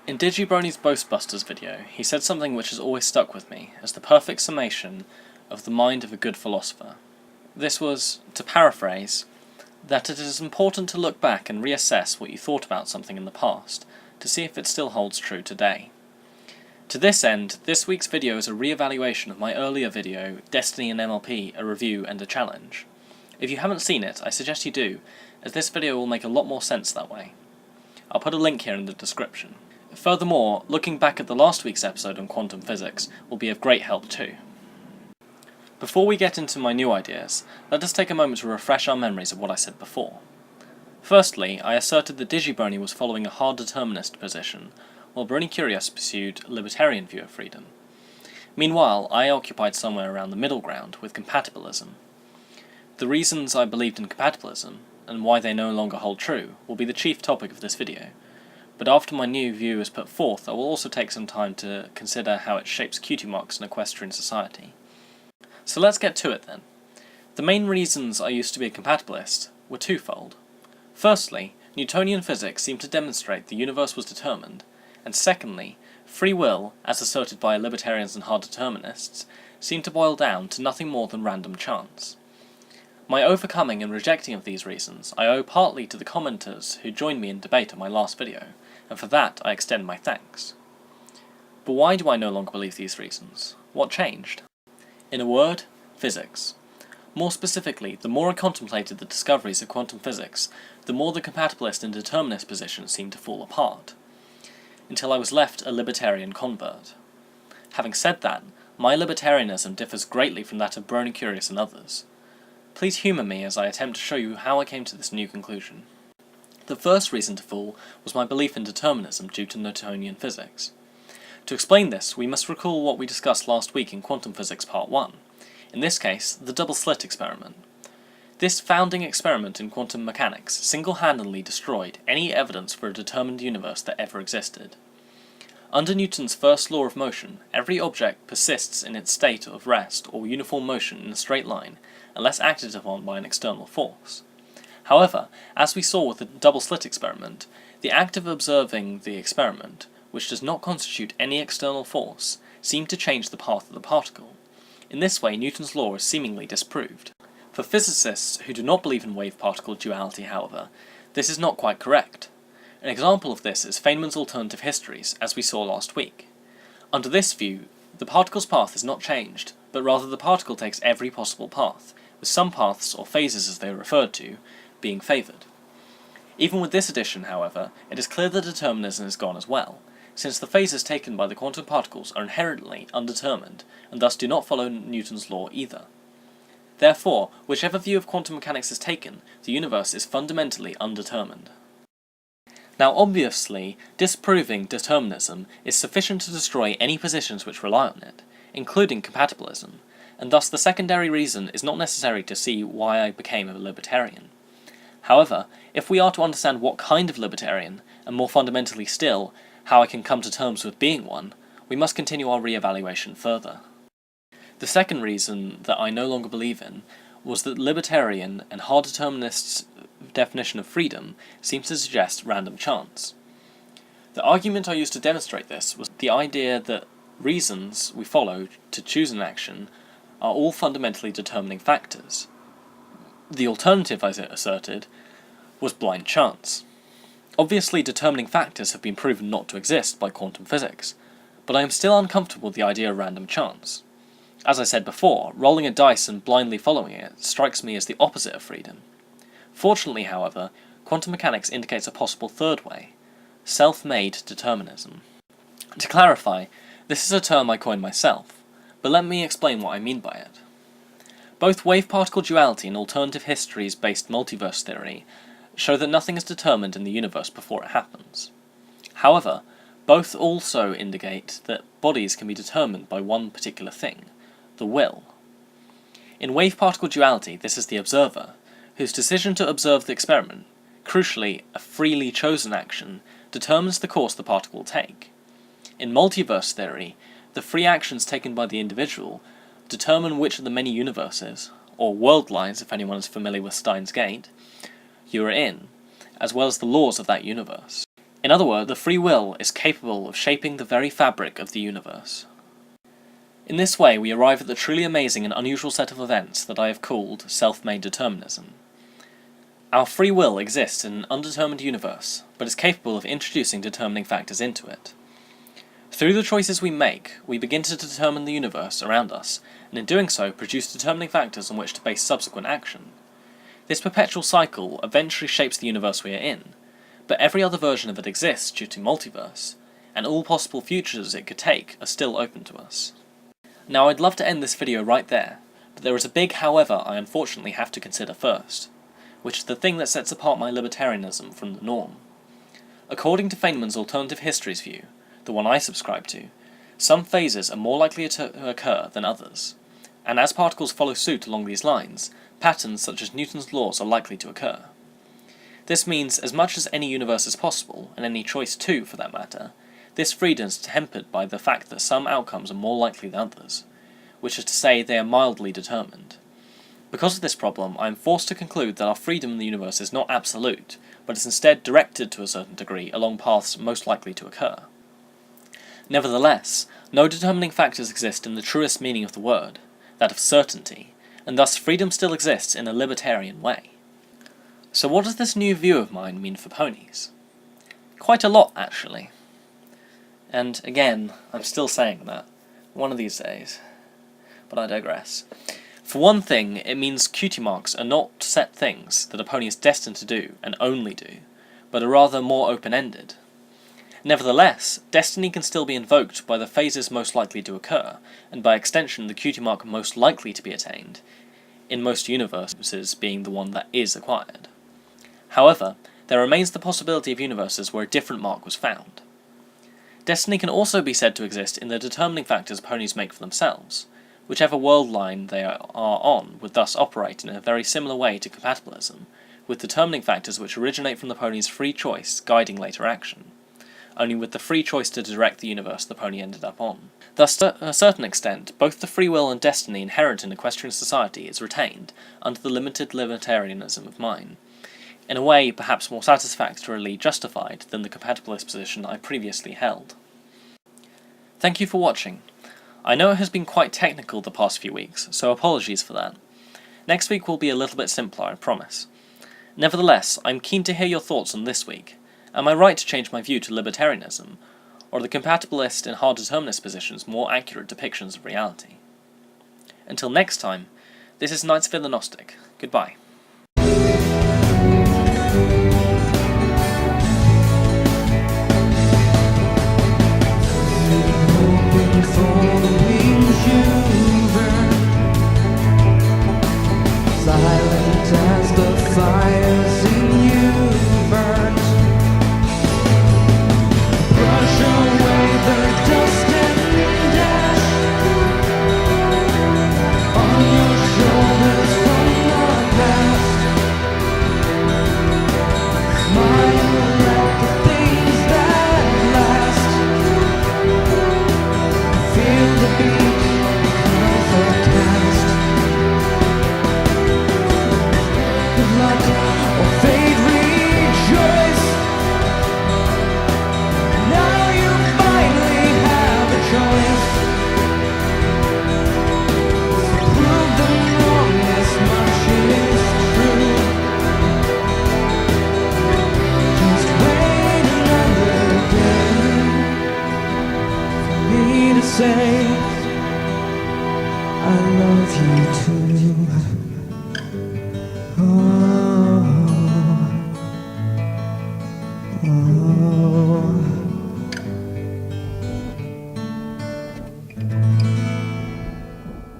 In Digibrony's Ghostbusters video, he said something which has always stuck with me as the perfect summation of the mind of a good philosopher. This was, to paraphrase, that it is important to look back and reassess what you thought about something in the past, to see if it still holds true today. To this end, this week's video is a re-evaluation of my earlier video, Destiny and MLP, a review and a challenge. If you haven't seen it, I suggest you do, as this video will make a lot more sense that way. I'll put a link here in the description. Furthermore, looking back at the last week's episode on quantum physics will be of great help too. Before we get into my new ideas, let us take a moment to refresh our memories of what I said before. Firstly, I asserted that Digibrony was following a hard determinist position, while Brony Curious pursued a libertarian view of freedom. Meanwhile, I occupied somewhere around the middle ground with compatibilism. The reasons I believed in compatibilism, and why they no longer hold true, will be the chief topic of this video. But after my new view is put forth, I will also take some time to consider how it shapes cutie marks in equestrian society. So let's get to it then. The main reasons I used to be a compatibilist were twofold. Firstly, Newtonian physics seemed to demonstrate the universe was determined, and secondly, free will, as asserted by libertarians and hard determinists, seemed to boil down to nothing more than random chance. My overcoming and rejecting of these reasons I owe partly to the commenters who joined me in debate on my last video, and for that I extend my thanks. But why do I no longer believe these reasons? What changed? In a word, physics. More specifically, the more I contemplated the discoveries of quantum physics, the more the compatibilist and determinist positions seemed to fall apart, until I was left a libertarian convert. Having said that, my libertarianism differs greatly from that of Brony Curious and others. Please humour me as I attempt to show you how I came to this new conclusion. The first reason to fall was my belief in determinism due to Newtonian physics. To explain this, we must recall what we discussed last week in Quantum Physics Part 1, in this case, the double-slit experiment. This founding experiment in quantum mechanics single-handedly destroyed any evidence for a determined universe that ever existed. Under Newton's first law of motion, every object persists in its state of rest or uniform motion in a straight line, unless acted upon by an external force. However, as we saw with the double-slit experiment, the act of observing the experiment, which does not constitute any external force, seemed to change the path of the particle. In this way, Newton's law is seemingly disproved. For physicists who do not believe in wave-particle duality, however, this is not quite correct. An example of this is Feynman's alternative histories, as we saw last week. Under this view, the particle's path is not changed, but rather the particle takes every possible path, with some paths, or phases as they are referred to, being favoured. Even with this addition, however, it is clear that determinism is gone as well, since the phases taken by the quantum particles are inherently undetermined, and thus do not follow Newton's law either. Therefore, whichever view of quantum mechanics is taken, the universe is fundamentally undetermined. Now obviously, disproving determinism is sufficient to destroy any positions which rely on it, including compatibilism, and thus the secondary reason is not necessary to see why I became a libertarian. However, if we are to understand what kind of libertarian, and more fundamentally still, how I can come to terms with being one, we must continue our re-evaluation further. The second reason that I no longer believe in was that libertarian and hard determinists' definition of freedom seems to suggest random chance. The argument I used to demonstrate this was the idea that reasons we follow to choose an action are all fundamentally determining factors. The alternative, I asserted, was blind chance. Obviously, determining factors have been proven not to exist by quantum physics, but I am still uncomfortable with the idea of random chance. As I said before, rolling a dice and blindly following it strikes me as the opposite of freedom. Fortunately, however, quantum mechanics indicates a possible third way: self-made determinism. To clarify, this is a term I coined myself, but let me explain what I mean by it. Both wave-particle duality and alternative histories-based multiverse theory show that nothing is determined in the universe before it happens. However, both also indicate that bodies can be determined by one particular thing: the will. In wave-particle duality, this is the observer, whose decision to observe the experiment, crucially a freely chosen action, determines the course the particle will take. In multiverse theory, the free actions taken by the individual determine which of the many universes, or world lines if anyone is familiar with Steins Gate, you are in, as well as the laws of that universe. In other words, the free will is capable of shaping the very fabric of the universe. In this way, we arrive at the truly amazing and unusual set of events that I have called self-made determinism. Our free will exists in an undetermined universe, but is capable of introducing determining factors into it. Through the choices we make, we begin to determine the universe around us, and in doing so, produce determining factors on which to base subsequent action. This perpetual cycle eventually shapes the universe we are in, but every other version of it exists due to multiverse, and all possible futures it could take are still open to us. Now, I'd love to end this video right there, but there is a big however I unfortunately have to consider first, which is the thing that sets apart my libertarianism from the norm. According to Feynman's alternative histories view, the one I subscribe to, some phases are more likely to occur than others, and as particles follow suit along these lines, patterns such as Newton's laws are likely to occur. This means as much as any universe is possible, and any choice too for that matter, this freedom is tempered by the fact that some outcomes are more likely than others, which is to say they are mildly determined. Because of this problem, I am forced to conclude that our freedom in the universe is not absolute, but is instead directed to a certain degree along paths most likely to occur. Nevertheless, no determining factors exist in the truest meaning of the word, that of certainty, and thus freedom still exists in a libertarian way. So what does this new view of mine mean for ponies? Quite a lot, actually. And again, I'm still saying that, one of these days, but I digress. For one thing, it means cutie marks are not set things that a pony is destined to do, and only do, but are rather more open-ended. Nevertheless, destiny can still be invoked by the phases most likely to occur, and by extension the cutie mark most likely to be attained, in most universes being the one that is acquired. However, there remains the possibility of universes where a different mark was found. Destiny can also be said to exist in the determining factors ponies make for themselves. Whichever world line they are on would thus operate in a very similar way to compatibilism, with determining factors which originate from the pony's free choice guiding later action, only with the free choice to direct the universe the pony ended up on. Thus, to a certain extent, both the free will and destiny inherent in equestrian society is retained under the limited libertarianism of mine, in a way perhaps more satisfactorily justified than the compatibilist position I previously held. Thank you for watching. I know it has been quite technical the past few weeks, so apologies for that. Next week will be a little bit simpler, I promise. Nevertheless, I'm keen to hear your thoughts on this week. Am I right to change my view to libertarianism, or are the compatibilist and hard determinist positions more accurate depictions of reality? Until next time, this is Nightsphere the Gnostic. Goodbye. Silent as the fires in you burnt. Brush away the dust and ash on your shoulders from the past. Smile at the things that last. Feel the beat of a cast. Or fate, rejoice. Now you finally have a choice. Prove them wrong, this much is true. Just wait another day for me to say I love you too.